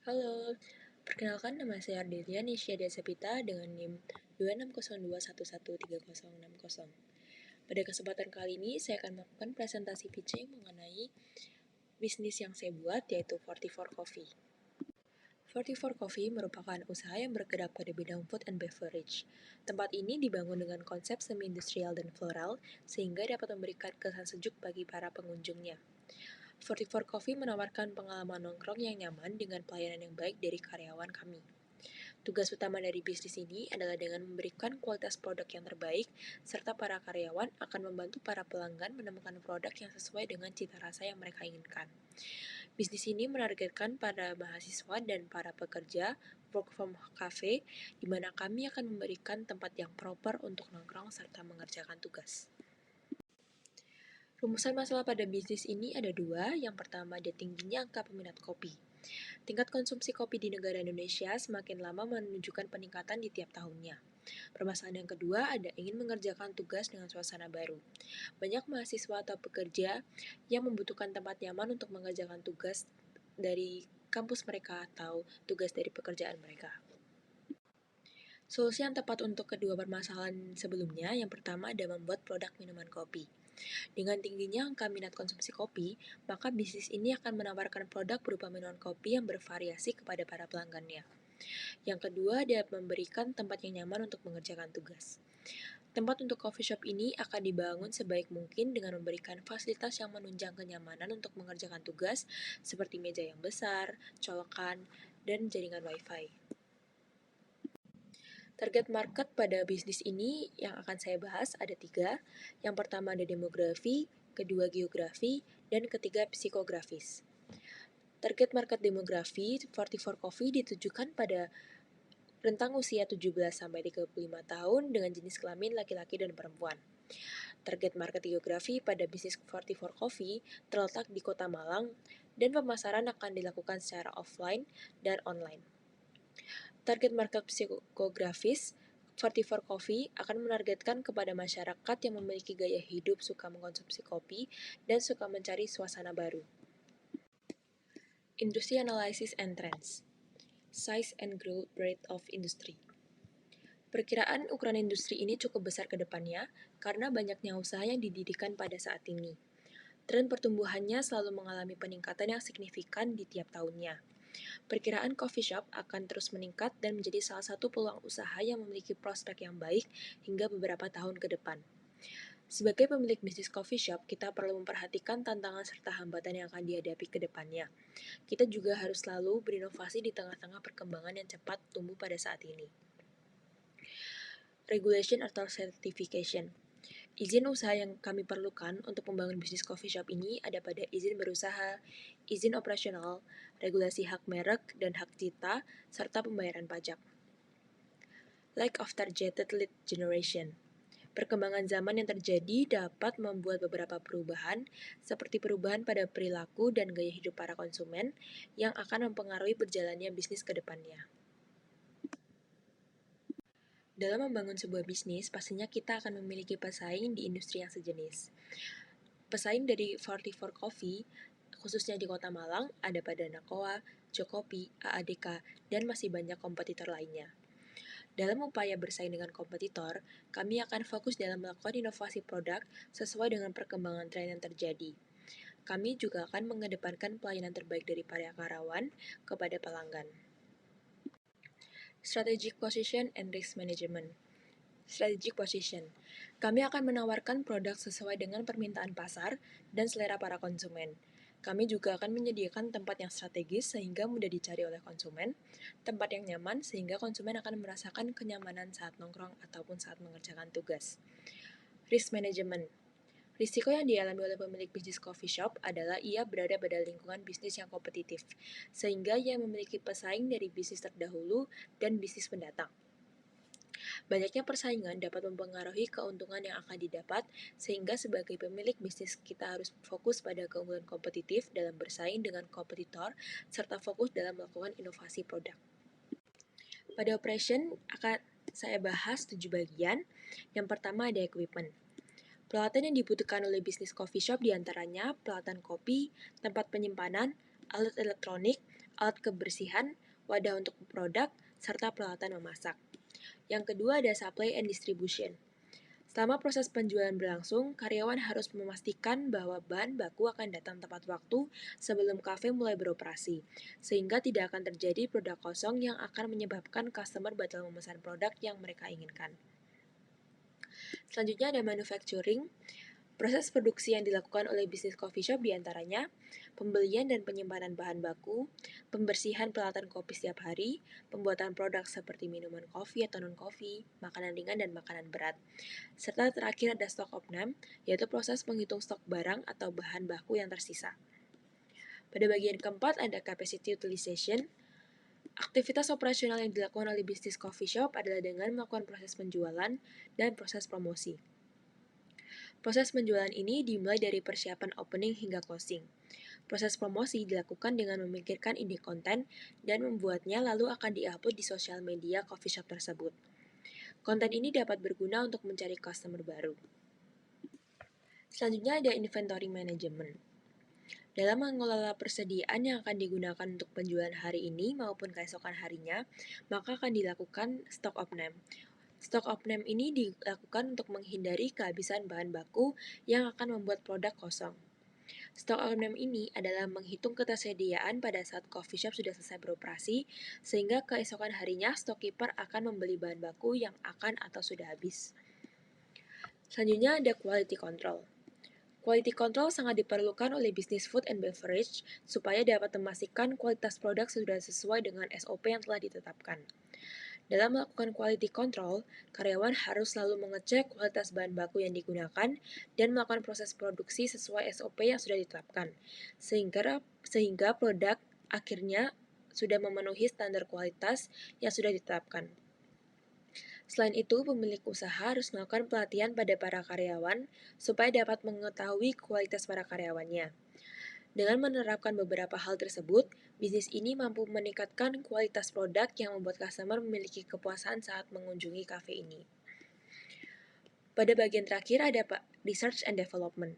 Halo, perkenalkan nama saya Ardelia Nisha Desapita dengan NIM 2602113060. Pada kesempatan kali ini, saya akan melakukan presentasi pitching mengenai bisnis yang saya buat, yaitu 44 Coffee. 44 Coffee merupakan usaha yang bergerak pada bidang food and beverage. Tempat ini dibangun dengan konsep semi-industrial dan floral, sehingga dapat memberikan kesan sejuk bagi para pengunjungnya. 44 Coffee menawarkan pengalaman nongkrong yang nyaman dengan pelayanan yang baik dari karyawan kami. Tugas utama dari bisnis ini adalah dengan memberikan kualitas produk yang terbaik, serta para karyawan akan membantu para pelanggan menemukan produk yang sesuai dengan cita rasa yang mereka inginkan. Bisnis ini menargetkan para mahasiswa dan para pekerja work from cafe, di mana kami akan memberikan tempat yang proper untuk nongkrong serta mengerjakan tugas. Rumusan masalah pada bisnis ini ada dua. Yang pertama, ada tingginya angka peminat kopi. Tingkat konsumsi kopi di negara Indonesia semakin lama menunjukkan peningkatan di tiap tahunnya. Permasalahan yang kedua ada ingin mengerjakan tugas dengan suasana baru. Banyak mahasiswa atau pekerja yang membutuhkan tempat nyaman untuk mengerjakan tugas dari kampus mereka atau tugas dari pekerjaan mereka. Solusi yang tepat untuk kedua permasalahan sebelumnya, yang pertama ada membuat produk minuman kopi. Dengan tingginya angka minat konsumsi kopi, maka bisnis ini akan menawarkan produk berupa minuman kopi yang bervariasi kepada para pelanggannya. Yang kedua, ada memberikan tempat yang nyaman untuk mengerjakan tugas. Tempat untuk coffee shop ini akan dibangun sebaik mungkin dengan memberikan fasilitas yang menunjang kenyamanan untuk mengerjakan tugas, seperti meja yang besar, colokan, dan jaringan wifi. Target market pada bisnis ini yang akan saya bahas ada 3. Yang pertama ada demografi, kedua geografi, dan ketiga psikografis. Target market demografi 44 Coffee ditujukan pada rentang usia 17-35 tahun dengan jenis kelamin laki-laki dan perempuan. Target market geografi pada bisnis 44 Coffee terletak di Kota Malang dan pemasaran akan dilakukan secara offline dan online. Target market psikografis 44 Coffee akan menargetkan kepada masyarakat yang memiliki gaya hidup suka mengkonsumsi kopi dan suka mencari suasana baru. Industry Analysis and Trends. Size and Growth Rate of Industry. Perkiraan ukuran industri ini cukup besar ke depannya karena banyaknya usaha yang didirikan pada saat ini. Tren pertumbuhannya selalu mengalami peningkatan yang signifikan di tiap tahunnya. Perkiraan coffee shop akan terus meningkat dan menjadi salah satu peluang usaha yang memiliki prospek yang baik hingga beberapa tahun ke depan. Sebagai pemilik bisnis coffee shop, kita perlu memperhatikan tantangan serta hambatan yang akan dihadapi ke depannya. Kita juga harus selalu berinovasi di tengah-tengah perkembangan yang cepat tumbuh pada saat ini. Regulation atau certification. Izin usaha yang kami perlukan untuk membangun bisnis coffee shop ini ada pada izin berusaha, izin operasional, regulasi hak merek dan hak cipta, serta pembayaran pajak. Lack of targeted lead generation. Perkembangan zaman yang terjadi dapat membuat beberapa perubahan, seperti perubahan pada perilaku dan gaya hidup para konsumen, yang akan mempengaruhi berjalannya bisnis ke depannya. Dalam membangun sebuah bisnis, pastinya kita akan memiliki pesaing di industri yang sejenis. Pesaing dari 44 Coffee, khususnya di Kota Malang, ada pada Nakoa, Jokopi, AADK, dan masih banyak kompetitor lainnya. Dalam upaya bersaing dengan kompetitor, kami akan fokus dalam melakukan inovasi produk sesuai dengan perkembangan tren yang terjadi. Kami juga akan mengedepankan pelayanan terbaik dari para karyawan kepada pelanggan. Strategic Position and Risk Management. Strategic Position. Kami akan menawarkan produk sesuai dengan permintaan pasar dan selera para konsumen. Kami juga akan menyediakan tempat yang strategis sehingga mudah dicari oleh konsumen, tempat yang nyaman sehingga konsumen akan merasakan kenyamanan saat nongkrong ataupun saat mengerjakan tugas. Risk Management. Risiko yang dialami oleh pemilik bisnis coffee shop adalah ia berada pada lingkungan bisnis yang kompetitif, sehingga ia memiliki pesaing dari bisnis terdahulu dan bisnis pendatang. Banyaknya persaingan dapat mempengaruhi keuntungan yang akan didapat, sehingga sebagai pemilik bisnis kita harus fokus pada keunggulan kompetitif dalam bersaing dengan kompetitor, serta fokus dalam melakukan inovasi produk. Pada operation akan saya bahas 7 bagian. Yang pertama ada equipment. Peralatan yang dibutuhkan oleh bisnis coffee shop diantaranya peralatan kopi, tempat penyimpanan, alat elektronik, alat kebersihan, wadah untuk produk, serta peralatan memasak. Yang kedua ada supply and distribution. Selama proses penjualan berlangsung, karyawan harus memastikan bahwa bahan baku akan datang tepat waktu sebelum kafe mulai beroperasi, sehingga tidak akan terjadi produk kosong yang akan menyebabkan customer batal memesan produk yang mereka inginkan. Selanjutnya ada manufacturing. Proses produksi yang dilakukan oleh bisnis coffee shop diantaranya pembelian dan penyimpanan bahan baku, pembersihan peralatan kopi setiap hari, pembuatan produk seperti minuman kopi atau non-kopi, makanan ringan dan makanan berat. Serta terakhir ada stock opname, yaitu proses menghitung stok barang atau bahan baku yang tersisa. Pada bagian keempat ada capacity utilization. Aktivitas operasional yang dilakukan oleh bisnis coffee shop adalah dengan melakukan proses penjualan dan proses promosi. Proses penjualan ini dimulai dari persiapan opening hingga closing. Proses promosi dilakukan dengan memikirkan ide konten dan membuatnya lalu akan diupload di sosial media coffee shop tersebut. Konten ini dapat berguna untuk mencari customer baru. Selanjutnya ada inventory management. Dalam mengelola persediaan yang akan digunakan untuk penjualan hari ini maupun keesokan harinya, maka akan dilakukan stock opname. Stock opname ini dilakukan untuk menghindari kehabisan bahan baku yang akan membuat produk kosong. Stock opname ini adalah menghitung ketersediaan pada saat coffee shop sudah selesai beroperasi, sehingga keesokan harinya stockkeeper akan membeli bahan baku yang akan atau sudah habis. Selanjutnya ada quality control. Quality control sangat diperlukan oleh bisnis food and beverage supaya dapat memastikan kualitas produk sudah sesuai dengan SOP yang telah ditetapkan. Dalam melakukan quality control, karyawan harus selalu mengecek kualitas bahan baku yang digunakan dan melakukan proses produksi sesuai SOP yang sudah ditetapkan, sehingga produk akhirnya sudah memenuhi standar kualitas yang sudah ditetapkan. Selain itu, pemilik usaha harus melakukan pelatihan pada para karyawan supaya dapat mengetahui kualitas para karyawannya. Dengan menerapkan beberapa hal tersebut, bisnis ini mampu meningkatkan kualitas produk yang membuat customer memiliki kepuasan saat mengunjungi kafe ini. Pada bagian terakhir ada Research and Development.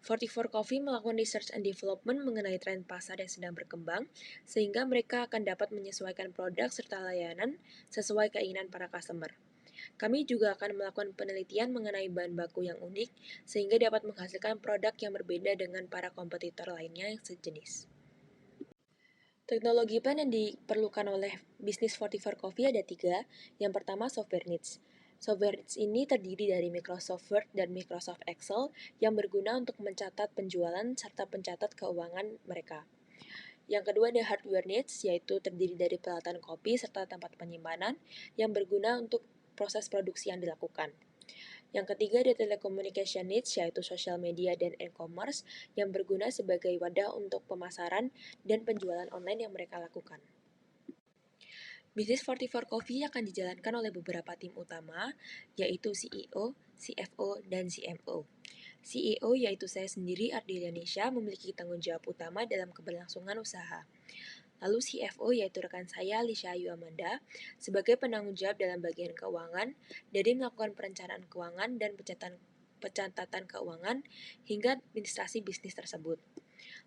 44 Coffee melakukan research and development mengenai tren pasar yang sedang berkembang, sehingga mereka akan dapat menyesuaikan produk serta layanan sesuai keinginan para customer. Kami juga akan melakukan penelitian mengenai bahan baku yang unik, sehingga dapat menghasilkan produk yang berbeda dengan para kompetitor lainnya yang sejenis. Teknologi plan yang diperlukan oleh bisnis 44 Coffee ada 3. Yang pertama, software needs. Software needs ini terdiri dari Microsoft Word dan Microsoft Excel yang berguna untuk mencatat penjualan serta pencatat keuangan mereka. Yang kedua ada hardware needs, yaitu terdiri dari peralatan kopi serta tempat penyimpanan yang berguna untuk proses produksi yang dilakukan. Yang ketiga ada telecommunication needs, yaitu social media dan e-commerce yang berguna sebagai wadah untuk pemasaran dan penjualan online yang mereka lakukan. Bisnis 44 Coffee akan dijalankan oleh beberapa tim utama, yaitu CEO, CFO, dan CMO. CEO yaitu saya sendiri, Ardi Indonesia, memiliki tanggung jawab utama dalam keberlangsungan usaha. Lalu CFO yaitu rekan saya, Lisha Ayu Amanda, sebagai penanggung jawab dalam bagian keuangan, dari melakukan perencanaan keuangan dan pencatatan keuangan hingga administrasi bisnis tersebut.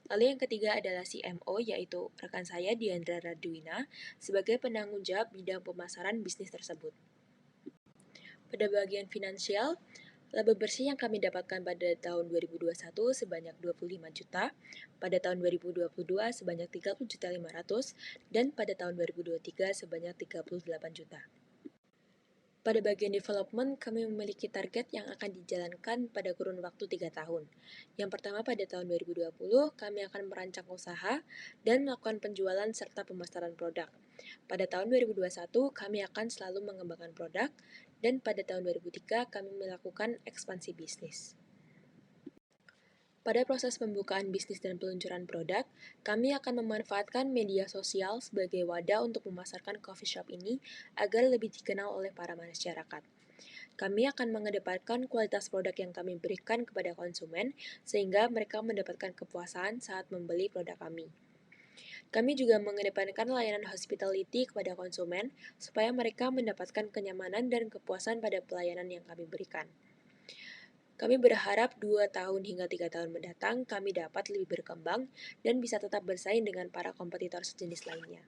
Lalu yang ketiga adalah CMO, yaitu rekan saya, Diandra Radwina, sebagai penanggung jawab bidang pemasaran bisnis tersebut. Pada bagian finansial, laba bersih yang kami dapatkan pada tahun 2021 sebanyak 25 juta, pada tahun 2022 sebanyak 30.500.000, dan pada tahun 2023 sebanyak 38 juta. Pada bagian development, kami memiliki target yang akan dijalankan pada kurun waktu 3 tahun. Yang pertama, pada tahun 2020, kami akan merancang usaha dan melakukan penjualan serta pemasaran produk. Pada tahun 2021, kami akan selalu mengembangkan produk, dan pada tahun 2003 kami melakukan ekspansi bisnis. Pada proses pembukaan bisnis dan peluncuran produk, kami akan memanfaatkan media sosial sebagai wadah untuk memasarkan coffee shop ini agar lebih dikenal oleh para masyarakat. Kami akan mengedepankan kualitas produk yang kami berikan kepada konsumen sehingga mereka mendapatkan kepuasan saat membeli produk kami. Kami juga mengedepankan layanan hospitality kepada konsumen supaya mereka mendapatkan kenyamanan dan kepuasan pada pelayanan yang kami berikan. Kami berharap 2 tahun hingga 3 tahun mendatang kami dapat lebih berkembang dan bisa tetap bersaing dengan para kompetitor sejenis lainnya.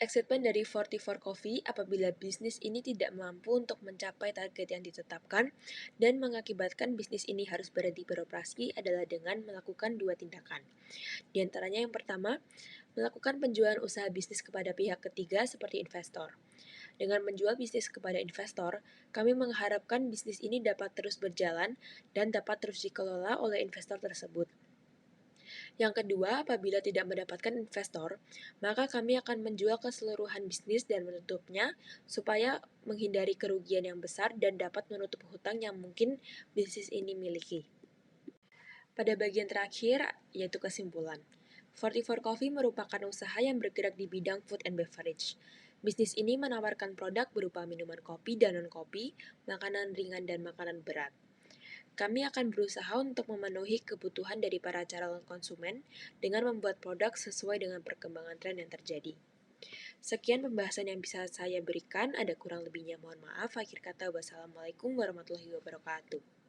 Excitement dari 44 Coffee apabila bisnis ini tidak mampu untuk mencapai target yang ditetapkan dan mengakibatkan bisnis ini harus berhenti beroperasi adalah dengan melakukan dua tindakan. Di antaranya yang pertama, melakukan penjualan usaha bisnis kepada pihak ketiga seperti investor. Dengan menjual bisnis kepada investor, kami mengharapkan bisnis ini dapat terus berjalan dan dapat terus dikelola oleh investor tersebut. Yang kedua, apabila tidak mendapatkan investor, maka kami akan menjual keseluruhan bisnis dan menutupnya supaya menghindari kerugian yang besar dan dapat menutup hutang yang mungkin bisnis ini miliki. Pada bagian terakhir, yaitu kesimpulan. 44 Coffee merupakan usaha yang bergerak di bidang food and beverage. Bisnis ini menawarkan produk berupa minuman kopi dan non-kopi, makanan ringan dan makanan berat. Kami akan berusaha untuk memenuhi kebutuhan dari para calon konsumen dengan membuat produk sesuai dengan perkembangan tren yang terjadi. Sekian pembahasan yang bisa saya berikan, ada kurang lebihnya mohon maaf. Akhir kata, wassalamualaikum warahmatullahi wabarakatuh.